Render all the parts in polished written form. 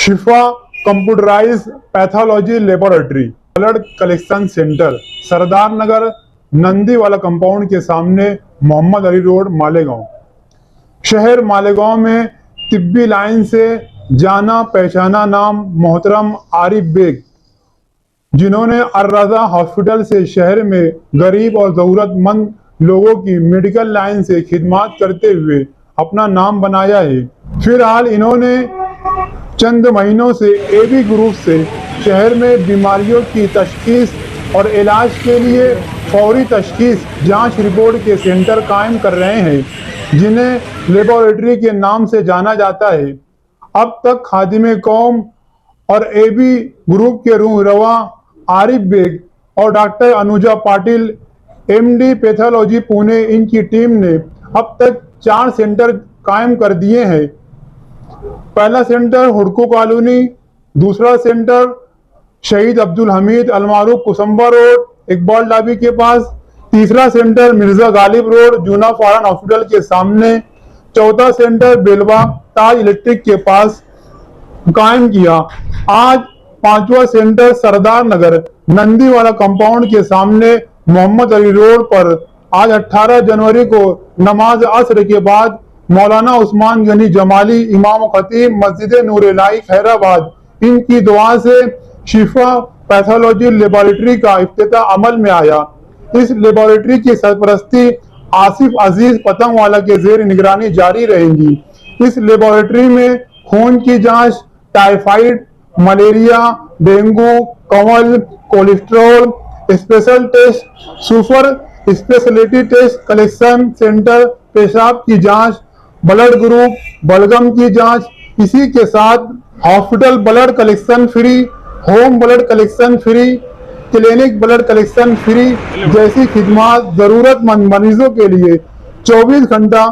शिफा computerise pathology laboratory blood collection centre Sardar Nagar Nandiwala compound के सामने Mohammad Ali road Malegaon. शहर मालेगांव में तिब्बी लाइन से जाना पहचाना नाम मोहतरम आरिफ बेग, जिन्होंने अर्राजा हॉस्पिटल से शहर में गरीब और जरूरतमंद लोगों की मेडिकल लाइन से खिदमत करते हुए अपना नाम बनाया है। फिलहाल इन्होंने चंद महीनों से एबी ग्रुप से शहर में बीमारियों की तशखीस और इलाज के लिए फौरी तशखीस जांच रिपोर्ट के सेंटर कायम कर रहे हैं, जिन्हें लेबोरेटरी के नाम से जाना जाता है। अब तक खादिम कौम और एबी ग्रुप के रूहरवा आरिफ बेग और doctor Anuja Patil MD pathology Pune, इनकी टीम ने अब तक 4 सेंटर कायम कर दिए हैं। पहला सेंटर हुडको कॉलोनी, दूसरा सेंटर शहीद अब्दुल हमीद अलमारूफ कुसुम्बा रोड इकबाल डाबी के पास, तीसरा सेंटर मिर्जा गालिब रोड जूना फॉरेन हॉस्पिटल के सामने, चौथा सेंटर बेलबाग ताज इलेक्ट्रिक के पास कायम किया। आज 5वां centre Sardar Nagar Nandiwala compound के सामने मोहम्मद अली रोड पर आज 18 जनवरी को नमाज असर के बाद मौलाना उस्मान गनी जमाली इमाम खतीब मस्जिद नूर इलाही खैराबाद, इनकी दुआ से शिफा पैथोलॉजी लेबोरेटरी का इफ्तिताह अमल में आया। इस लेबोरेटरी की सरपरस्ती आसिफ अजीज पतंगवाला के जेर निगरानी जारी रहेगी। इस लेबोरेटरी में खून की जांच, टाइफाइड, मलेरिया, डेंगू, कंवल, cholesterol, special test, super speciality test collection centre, पेशाब की जांच, ब्लड ग्रुप, बलगम की जांच, इसी के साथ hospital blood collection free, home blood collection free, clinic blood collection free जैसी खिदमत जरूरतमंद मरीजों के लिए 24 घंटा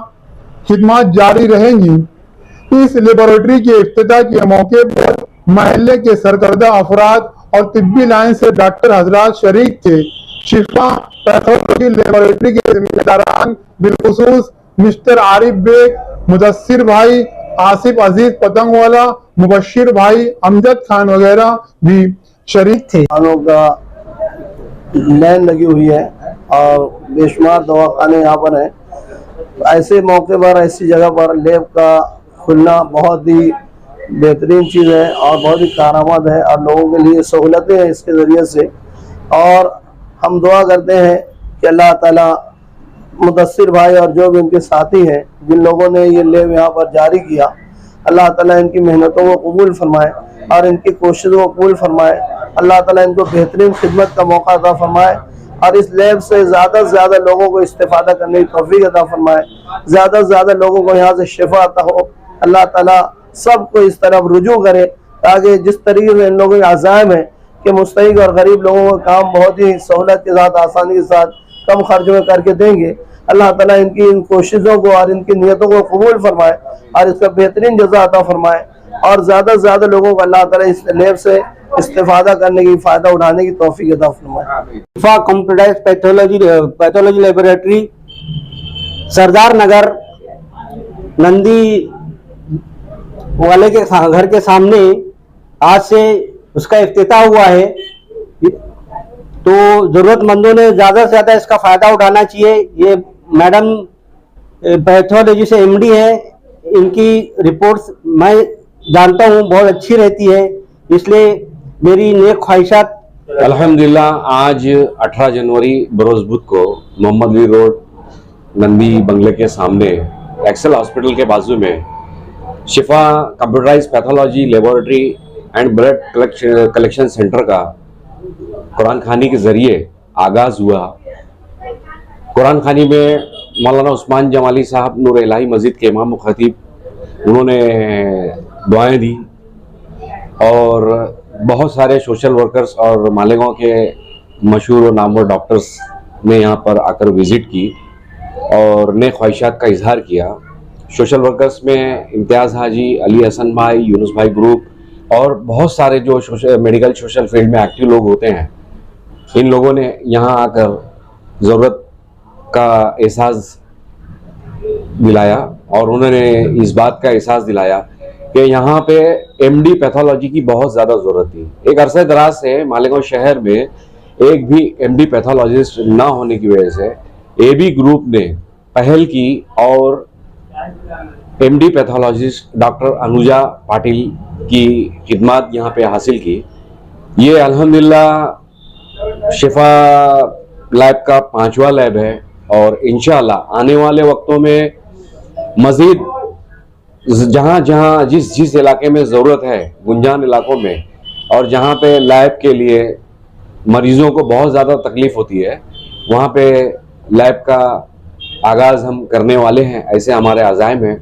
खिदमत जारी रहेंगी। इस लेबोरेटरी के इफ्तिताह के मौके पर महल्ले के सरकर्दा अफराद और तिब्बी लाइन से डॉक्टर हजरात शरीक थे। शिफा पैथोलॉजी लेबोरेटरी के जिम्मेदारान बिलखुसूस मिस्टर आरिफ बेग, मुदस्सिर भाई, आसिफ अजीज पतंगवाला, मुबशिर भाई, अमजद खान वगैरह भी शरीक थे। हम लोग का लाइन लगी हुई है और बेशुमार दवाखाने यहाँ पर हैं। ऐसे मौके पर ऐसी जगह पर लैब का खुलना बहुत ही बेहतरीन चीज़ है और बहुत ही कारआमद है और लोगों के लिए सहूलतें हैं इसके ज़रिए से। और हम दुआ करते हैं कि अल्लाह ताला मुदस्सिर भाई और जो भी उनके साथी हैं, जिन लोगों ने ये लैब यहाँ पर जारी किया, अल्लाह ताला इनकी मेहनतों को कबूल फरमाए और इनकी कोशिशों को कबूल फरमाए। अल्लाह ताला इनको बेहतरीन खिदमत का मौका अता फरमाए और इस लैब से ज़्यादा से ज़्यादा लोगों को इस्तेफादा करने की तौफीक अता फरमाए। ज़्यादा से ज़्यादा लोगों को यहाँ से शिफा अता हो। अल्लाह ताला सबको इस तरफ रुजू करे ताकि जिस तरीके से इन लोगों के अज़ाइम है कि मुस्तहिक और गरीब लोगों का काम बहुत ही सहूलत के साथ, आसानी के साथ, कम खर्च में करके देंगे। अल्लाह ताला इनकी इन कोशिशों को और इनकी नियतों को कबूल फरमाए और इसका बेहतरीन जज़ा अता फरमाए और ज़्यादा से ज़्यादा लोगों को अल्लाह ताला इस लैब से इस्तेफादा करने की, फ़ायदा उठाने की तौफीक अता फरमाए। शिफा कंप्यूटराइज पैथोलॉजी लेबोरेटरी सरदार नगर नंदी वाले के घर के सामने आज से उसका इफ्तिताह हुआ है, तो ज़रूरतमंदों ने ज़्यादा से ज़्यादा इसका फ़ायदा उठाना चाहिए। ये मैडम पैथोलॉजी से एमडी है, इनकी रिपोर्ट्स मैं जानता हूँ बहुत अच्छी रहती है, इसलिए मेरी नेक ख्वाहिशात। अल्हम्दुलिल्लाह आज 18 जनवरी बरोज़ बुध को मोहम्मद अली रोड नंदी बंगले के सामने एक्सेल हॉस्पिटल के बाजू में Shifa computerise pathology laboratory and blood collection centre का कुरान खानी के ज़रिए आगाज़ हुआ। कुरान खानी में मौलाना उस्मान जमाली साहब नूर इलाही मस्जिद के इमाम खतीब, उन्होंने दुआएं दी और बहुत सारे सोशल वर्कर्स और मालेगांव के मशहूर और नामवर डॉक्टर्स ने यहाँ पर आकर विज़िट की और नए ख्वाहिशात का इजहार किया। सोशल वर्कर्स में इम्तियाज़ हाजी, अली हसन भाई, यूनुस भाई ग्रुप और बहुत सारे जो मेडिकल सोशल फील्ड में एक्टिव लोग होते हैं, इन लोगों ने यहाँ आकर ज़रूरत का एहसास दिलाया और उन्होंने इस बात का एहसास दिलाया कि यहाँ पे एमडी पैथोलॉजी की बहुत ज़्यादा ज़रूरत थी। एक अरसे दराज से मालेगांव शहर में एक भी एमडी पैथोलॉजिस्ट ना होने की वजह से एबी ग्रुप ने पहल की और MD pathologist doctor Anuja Patil की खिदमत यहाँ पे हासिल की। ये अल्हम्दुलिल्लाह शिफा लैब का 5वां लैब है और इंशाअल्लाह आने वाले वक्तों में मज़ीद जहाँ जहाँ जिस इलाके में ज़रूरत है, गुंजान इलाकों में, और जहाँ पे लैब के लिए मरीज़ों को बहुत ज़्यादा तकलीफ़ होती है, वहाँ पे लैब का आगाज़ हम करने वाले हैं, ऐसे हमारे अज़ाइम हैं।